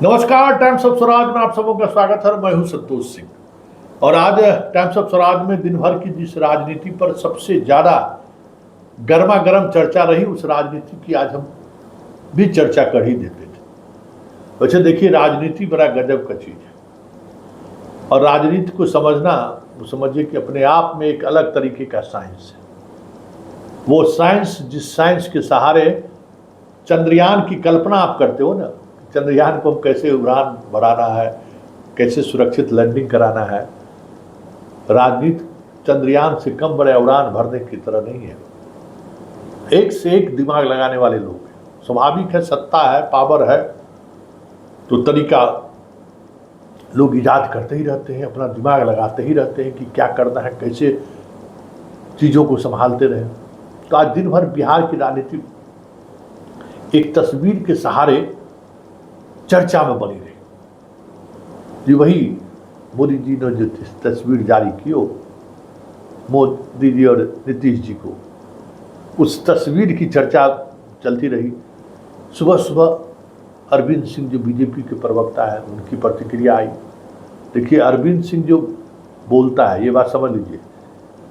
नमस्कार, times of Swaraj में आप सबों का स्वागत है। मैं हूं संतोष सिंह और आज टाइम्स ऑफ स्वराज में दिन भर की जिस राजनीति पर सबसे ज्यादा गर्मा गर्म चर्चा रही, उस राजनीति की आज हम भी चर्चा कर ही देते थे। वैसे देखिए, राजनीति बड़ा गजब का चीज है और राजनीति को समझना, समझिए कि अपने आप में एक अलग तरीके का साइंस है। वो साइंस, जिस साइंस के सहारे चंद्रयान की कल्पना आप करते हो ना, चंद्रयान को कैसे उड़ान बढ़ाना है, कैसे सुरक्षित लैंडिंग कराना है, राजनीति चंद्रयान से कम बड़े उड़ान भरने की तरह नहीं है। एक से एक दिमाग लगाने वाले लोग हैं। स्वाभाविक है, सत्ता है, पावर है, तो तरीका लोग इजाद करते ही रहते हैं, अपना दिमाग लगाते ही रहते हैं कि क्या करना है, कैसे चीज़ों को संभालते रहे। तो आज दिन भर बिहार की राजनीति एक तस्वीर के सहारे चर्चा में बनी रही। जी वही मोदी जी ने जो तस्वीर जारी की हो, मोदी जी और नीतीश जी को, उस तस्वीर की चर्चा चलती रही। सुबह सुबह अरविंद सिंह जो बीजेपी के प्रवक्ता है, उनकी प्रतिक्रिया आई। देखिए, अरविंद सिंह जो बोलता है, ये बात समझ लीजिए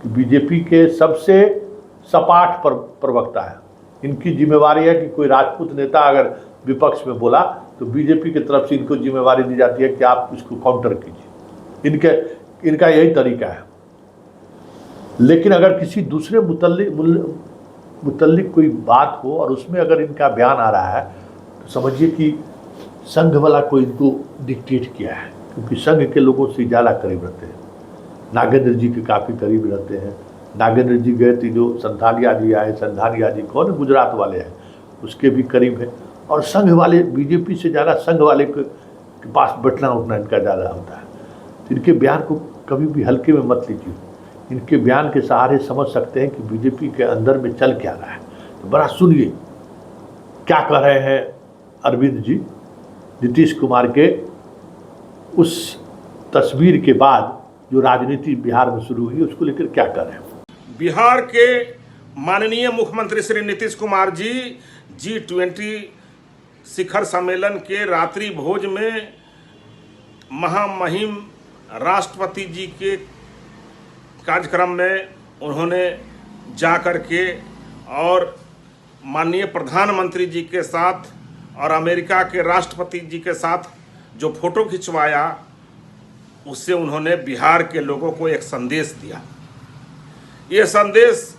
कि बीजेपी के सबसे सपाट प्रवक्ता है। इनकी जिम्मेवारी है कि कोई राजपूत नेता अगर विपक्ष में बोला तो बीजेपी की तरफ से इनको जिम्मेवारी दी जाती है कि आप इसको काउंटर कीजिए। इनका यही तरीका है। लेकिन अगर किसी दूसरे मुतल्लिक कोई बात हो और उसमें अगर इनका बयान आ रहा है, तो समझिए कि संघ वाला कोई इनको डिक्टेट किया है, क्योंकि संघ के लोगों से ज़्यादा करीब रहते हैं। नागेंद्र जी के काफ़ी करीब रहते हैं। नागेंद्र जी गए थे, जो संथालिया जी आए, संथालिया जी कौन, गुजरात वाले हैं, उसके भी करीब है। और संघ वाले, बीजेपी से ज़्यादा संघ वाले के पास बैठना उठना इनका ज़्यादा होता है। तो इनके बयान को कभी भी हल्के में मत लीजिए। इनके बयान के सहारे समझ सकते हैं कि बीजेपी के अंदर में चल क्या रहा है। तो बड़ा सुनिए क्या कह रहे हैं अरविंद जी, नीतीश कुमार के उस तस्वीर के बाद जो राजनीति बिहार में शुरू हुई, उसको लेकर क्या कर रहे हैं। बिहार के माननीय मुख्यमंत्री श्री नीतीश कुमार जी G20 शिखर सम्मेलन के रात्रि भोज में महामहिम राष्ट्रपति जी के कार्यक्रम में उन्होंने जाकर के और माननीय प्रधानमंत्री जी के साथ और अमेरिका के राष्ट्रपति जी के साथ जो फोटो खिंचवाया, उससे उन्होंने बिहार के लोगों को एक संदेश दिया। ये संदेश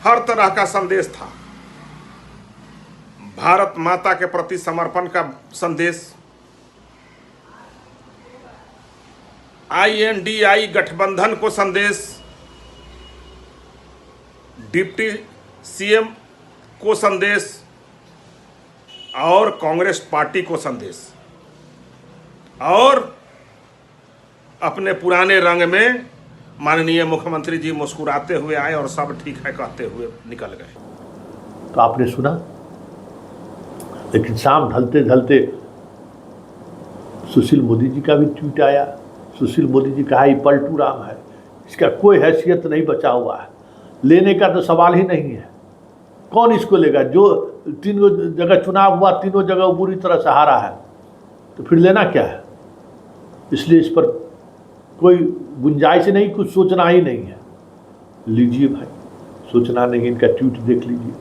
हर तरह का संदेश था। भारत माता के प्रति समर्पण का संदेश, INDI गठबंधन को संदेश, डिप्टी CM को संदेश और कांग्रेस पार्टी को संदेश, और अपने पुराने रंग में माननीय मुख्यमंत्री जी मुस्कुराते हुए आए और सब ठीक है कहते हुए निकल गए। तो आपने सुना, लेकिन शाम ढलते ढलते सुशील मोदी जी का भी ट्वीट आया। सुशील मोदी जी कहा, ये पलटू राम है, इसका कोई हैसियत नहीं बचा हुआ है, लेने का तो सवाल ही नहीं है। कौन इसको लेगा? जो तीनों जगह चुनाव हुआ, तीनों जगह बुरी तरह से हारा है, तो फिर लेना क्या है? इसलिए इस पर कोई गुंजाइश नहीं, कुछ सोचना ही नहीं है। लीजिए भाई, सोचना नहीं, इनका ट्वीट देख लीजिए।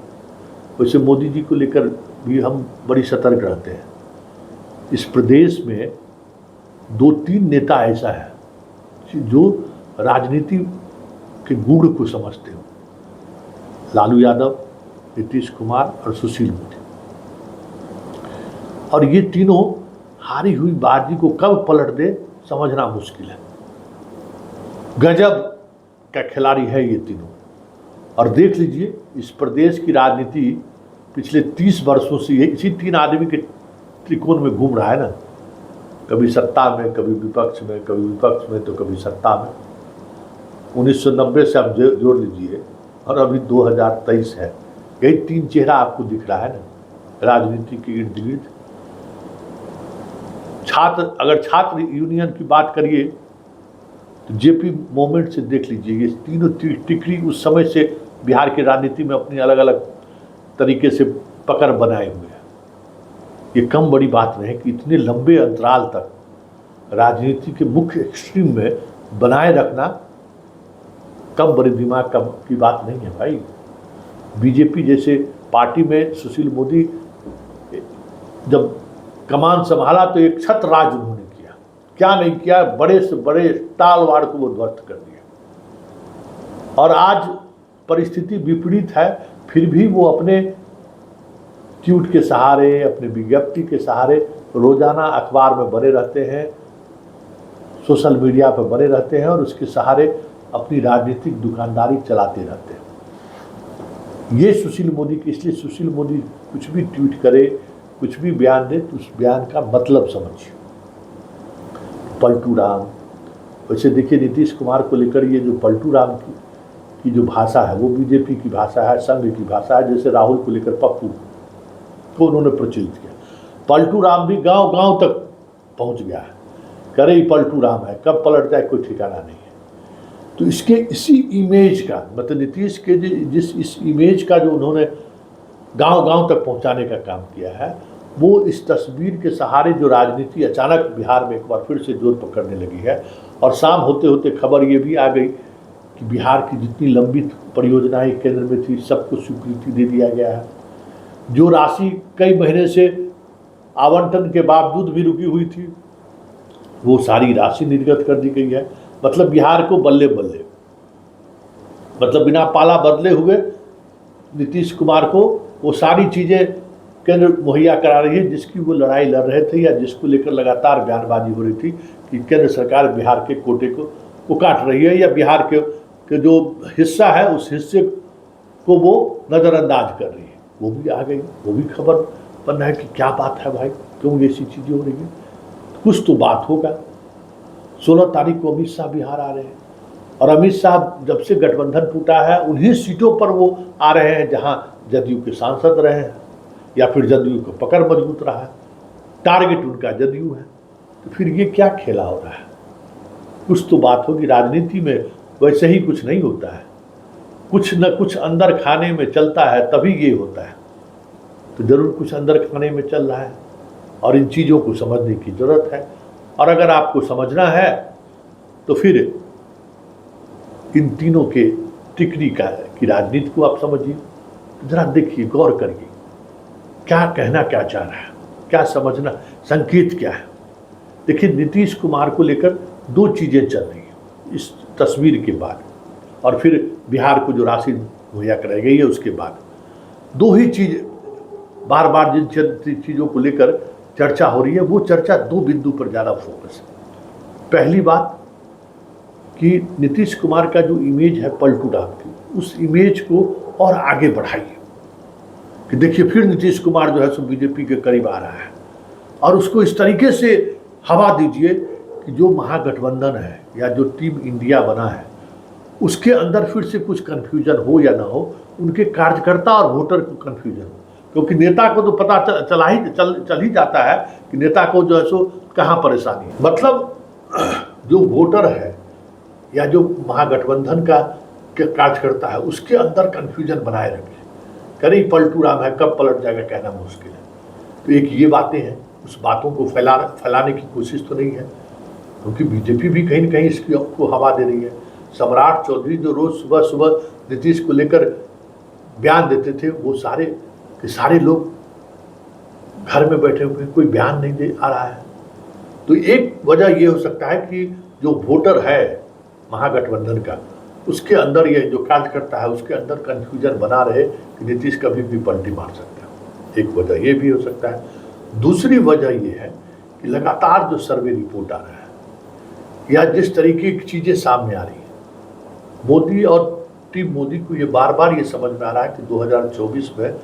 वैसे मोदी जी को लेकर भी हम बड़ी सतर्क रहते हैं। इस प्रदेश में 2-3 नेता ऐसा है जो राजनीति के गुण को समझते हो। लालू यादव, नीतीश कुमार और सुशील मोदी। और ये तीनों हारी हुई बाजी को कब पलट दे, समझना मुश्किल है। गजब का खिलाड़ी है ये तीनों। और देख लीजिए, इस प्रदेश की राजनीति पिछले 30 वर्षों से इसी 3 आदमी के त्रिकोण में घूम रहा है ना। कभी सत्ता में, कभी विपक्ष में, कभी विपक्ष में तो कभी सत्ता में। 1990 से आप जोड़ लीजिए और अभी 2023 है। यही 3 चेहरा आपको दिख रहा है ना राजनीति के इर्द गिर्द। अगर छात्र यूनियन की बात करिए तो जेपी मोमेंट से देख लीजिए, ये तीनों टिकरी उस समय से बिहार की राजनीति में अपनी अलग अलग तरीके से पकड़ बनाए हुए हैं। ये कम बड़ी बात नहीं कि इतने लंबे अंतराल तक राजनीति के मुख्य एक्सट्रीम में बनाए रखना कम बड़े दिमाग की बात नहीं है भाई। बीजेपी जैसे पार्टी में सुशील मोदी जब कमान संभाला तो एक छत्र राज उन्होंने किया, क्या नहीं किया, बड़े से बड़े टालवाड़ को वो ध्वस्त कर दिया। और आज परिस्थिति विपरीत है, फिर भी वो अपने ट्वीट के सहारे, अपने विज्ञप्ति के सहारे रोजाना अखबार में बने रहते हैं, सोशल मीडिया पर बने रहते हैं और उसके सहारे अपनी राजनीतिक दुकानदारी चलाते रहते हैं। ये सुशील मोदी की, इसलिए सुशील मोदी कुछ भी ट्वीट करे, कुछ भी बयान दे तो उस बयान का मतलब समझिए। पलटू राम, वैसे देखिए नीतीश कुमार को लेकर ये जो पलटू राम की जो भाषा है वो बीजेपी की भाषा है, संघ की भाषा है। जैसे राहुल को लेकर पप्पू को उन्होंने प्रचलित किया, पलटू राम भी गांव गांव तक पहुंच गया है, करे ही पलटू राम है, कब पलट जाए कोई ठिकाना नहीं है। तो इसके इसी इमेज का मतलब नीतीश के जिस इस इमेज का जो उन्होंने गांव गांव तक पहुंचाने का काम किया है, वो इस तस्वीर के सहारे जो राजनीति अचानक बिहार में एक बार फिर से जोर पकड़ने लगी है। और शाम होते होते खबर ये भी आ गई कि बिहार की जितनी लंबित परियोजनाएं केंद्र में थी सबको स्वीकृति दे दिया गया है। जो राशि कई महीने से आवंटन के बावजूद भी रुकी हुई थी वो सारी राशि निर्गत कर दी गई है। मतलब बिहार को बल्ले बल्ले, मतलब बिना पाला बदले हुए नीतीश कुमार को वो सारी चीज़ें केंद्र मुहैया करा रही है जिसकी वो लड़ाई लड़ रहे थे या जिसको लेकर लगातार बयानबाजी हो रही थी कि केंद्र सरकार बिहार के कोटे को काट रही है या बिहार के जो हिस्सा है उस हिस्से को वो नज़रअंदाज कर रही है। वो भी आ गई, वो भी खबर बन रहा है कि क्या बात है भाई, क्यों ऐसी चीज़ें हो रही हैं, कुछ तो बात होगा। 16 तारीख को अमित शाह बिहार आ रहे हैं और अमित शाह जब से गठबंधन टूटा है उन्हीं सीटों पर वो आ रहे हैं जहां जदयू के सांसद रहे हैं या फिर जदयू को पकड़ मजबूत रहा है, टारगेट उनका जदयू है। तो फिर ये क्या खेला हो रहा है, कुछ तो बात होगी। राजनीति में वैसे ही कुछ नहीं होता है, कुछ न कुछ अंदर खाने में चलता है तभी ये होता है। तो जरूर कुछ अंदर खाने में चल रहा है और इन चीज़ों को समझने की ज़रूरत है। और अगर आपको समझना है तो फिर इन तीनों के टिकरी की राजनीति को आप समझिए, जरा देखिए, गौर करिए, क्या कहना क्या चाह रहा है, क्या समझना, संकेत क्या है। देखिए नीतीश कुमार को लेकर दो चीज़ें चल रही हैं इस तस्वीर के बाद और फिर बिहार को जो राशि मुहैया कराई गई है उसके बाद। दो ही चीज़ बार बार जिन चीज़ों को लेकर चर्चा हो रही है वो चर्चा दो बिंदु पर ज़्यादा फोकस है। पहली बात कि नीतीश कुमार का जो इमेज है पलटू राम की, उस इमेज को और आगे बढ़ाइए कि देखिए फिर नीतीश कुमार जो है सो बीजेपी के करीब आ रहा है और उसको इस तरीके से हवा दीजिए कि जो महागठबंधन है या जो टीम इंडिया बना है उसके अंदर फिर से कुछ कन्फ्यूजन हो या ना हो, उनके कार्यकर्ता और वोटर को कन्फ्यूजन हो। क्योंकि नेता को तो पता चल ही जाता है कि नेता को जो है सो कहाँ परेशानी है। मतलब जो वोटर है या जो महागठबंधन का कार्यकर्ता है उसके अंदर कन्फ्यूजन बनाए रखे, कहीं पलटू राम है, कब पलट जाएगा कहना मुश्किल है। तो एक ये बातें हैं, उस बातों को फैलाने की कोशिश तो नहीं है क्योंकि बीजेपी भी कहीं न कहीं इसकी को हवा दे रही है। सम्राट चौधरी जो रोज़ सुबह सुबह नीतीश को लेकर बयान देते थे वो सारे के सारे लोग घर में बैठे हुए, कोई बयान नहीं दे आ रहा है। तो एक वजह ये हो सकता है कि जो वोटर है महागठबंधन का उसके अंदर ये जो कार्यकर्ता है उसके अंदर कन्फ्यूजन बना रहे कि नीतीश कभी भी पलटी मार सकता है। एक वजह ये भी हो सकता है। दूसरी वजह ये है कि लगातार जो सर्वे रिपोर्ट आ रहा है या जिस तरीके की चीज़ें सामने आ रही हैं, मोदी और टीम मोदी को ये बार बार ये समझ में आ रहा है कि 2024 में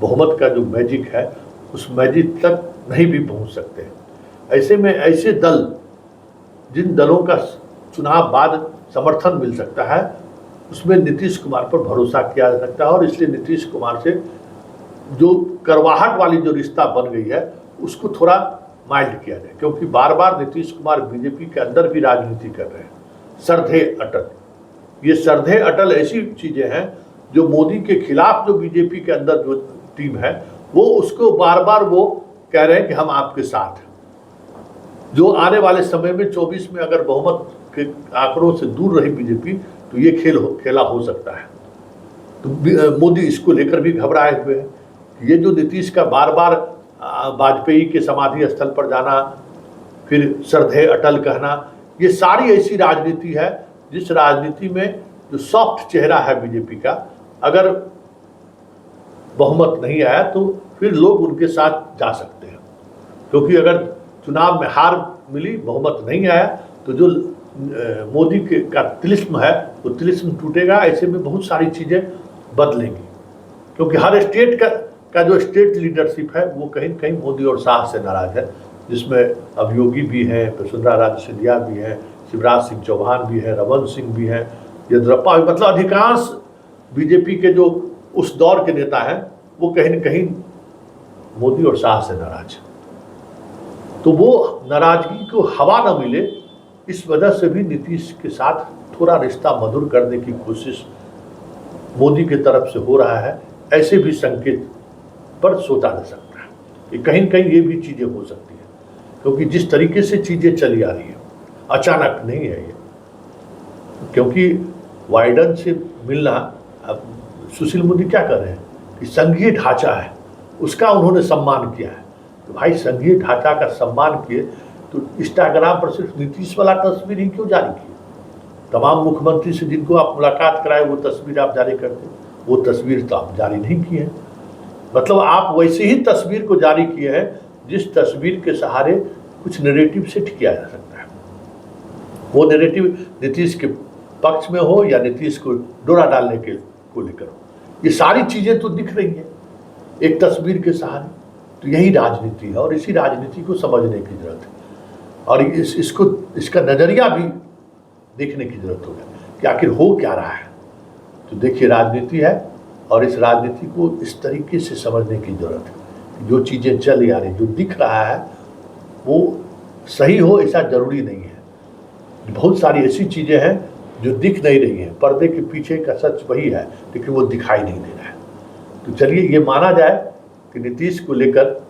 बहुमत का जो मैजिक है उस मैजिक तक नहीं भी पहुंच सकते। ऐसे में ऐसे दल, जिन दलों का चुनाव बाद समर्थन मिल सकता है, उसमें नीतीश कुमार पर भरोसा किया जा सकता है और इसलिए नीतीश कुमार से जो करवाहट वाली जो रिश्ता बन गई है उसको थोड़ा माइल्ड किया जाए। क्योंकि बार बार नीतीश कुमार बीजेपी के अंदर भी राजनीति कर रहे हैं, सरधे अटल। ये सरधे अटल ऐसी चीज़ें हैं जो मोदी के खिलाफ जो बीजेपी के अंदर जो टीम है वो उसको बार बार वो कह रहे हैं कि हम आपके साथ हैं। जो आने वाले समय में 24 में अगर बहुमत के आंकड़ों से दूर रही बीजेपी तो ये खेला हो सकता है। तो मोदी इसको लेकर भी घबराए हुए हैं। ये जो नीतीश का बार बार वाजपेयी के समाधि स्थल पर जाना, फिर श्रद्धेय अटल कहना, ये सारी ऐसी राजनीति है जिस राजनीति में जो सॉफ्ट चेहरा है बीजेपी का, अगर बहुमत नहीं आया तो फिर लोग उनके साथ जा सकते हैं। क्योंकि अगर चुनाव में हार मिली, बहुमत नहीं आया, तो जो मोदी का तिलिस्म है वो तिलिस्म टूटेगा। ऐसे में बहुत सारी चीज़ें बदलेंगी, क्योंकि हर स्टेट का जो स्टेट लीडरशिप है वो कहीं कहीं मोदी और शाह से नाराज है, जिसमें अब योगी भी हैं, वसुंधरा राजे सिंधिया भी हैं, शिवराज सिंह चौहान भी हैं, रमन सिंह भी हैं, येदियुरप्पा, मतलब अधिकांश बीजेपी के जो उस दौर के नेता हैं वो कहीं न कहीं मोदी और शाह से नाराज है। तो वो नाराजगी को हवा न मिले, इस वजह से भी नीतीश के साथ थोड़ा रिश्ता मधुर करने की कोशिश मोदी की तरफ से हो रहा है। ऐसे भी संकेत पर सोचा जा सकता है कि कहीं न कहीं ये भी चीज़ें हो सकती हैं, क्योंकि जिस तरीके से चीज़ें चली आ रही है अचानक नहीं है ये। क्योंकि वाइडन से मिलना, अब सुशील मोदी क्या कर रहे हैं कि संघीय ढांचा है उसका उन्होंने सम्मान किया है। तो भाई संघीय ढांचा का सम्मान किए तो इंस्टाग्राम पर सिर्फ नीतीश वाला तस्वीर ही क्यों जारी किए? तमाम मुख्यमंत्री से जिनको आप मुलाकात कराए वो तस्वीर आप जारी करते, वो तस्वीर तो आप जारी नहीं किए हैं। मतलब आप वैसे ही तस्वीर को जारी किए हैं जिस तस्वीर के सहारे कुछ नैरेटिव सेट किया जा सकता है। वो नैरेटिव नीतीश के पक्ष में हो या नीतीश को डोरा डालने के को लेकर हो, ये सारी चीज़ें तो दिख रही हैं एक तस्वीर के सहारे। तो यही राजनीति है और इसी राजनीति को समझने की जरूरत है और इसका नज़रिया भी देखने की जरूरत होगा कि आखिर हो क्या रहा है। तो देखिए राजनीति है और इस राजनीति को इस तरीके से समझने की जरूरत है। जो चीज़ें चल आ रही, जो दिख रहा है वो सही हो ऐसा जरूरी नहीं है। बहुत सारी ऐसी चीज़ें हैं जो दिख नहीं रही हैं, पर्दे के पीछे का सच वही है लेकिन वो दिखाई नहीं दे रहा है। तो चलिए ये माना जाए कि नीतीश को लेकर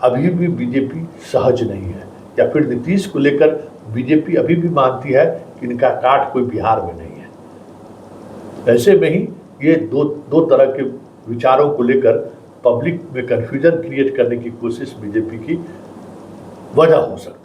अभी भी बीजेपी सहज नहीं है, या फिर नीतीश को लेकर बीजेपी अभी भी मानती है कि इनका काट कोई बिहार में नहीं है। ऐसे में ही ये दो तरह के विचारों को लेकर पब्लिक में कन्फ्यूजन क्रिएट करने की कोशिश बीजेपी की वजह हो सकती है।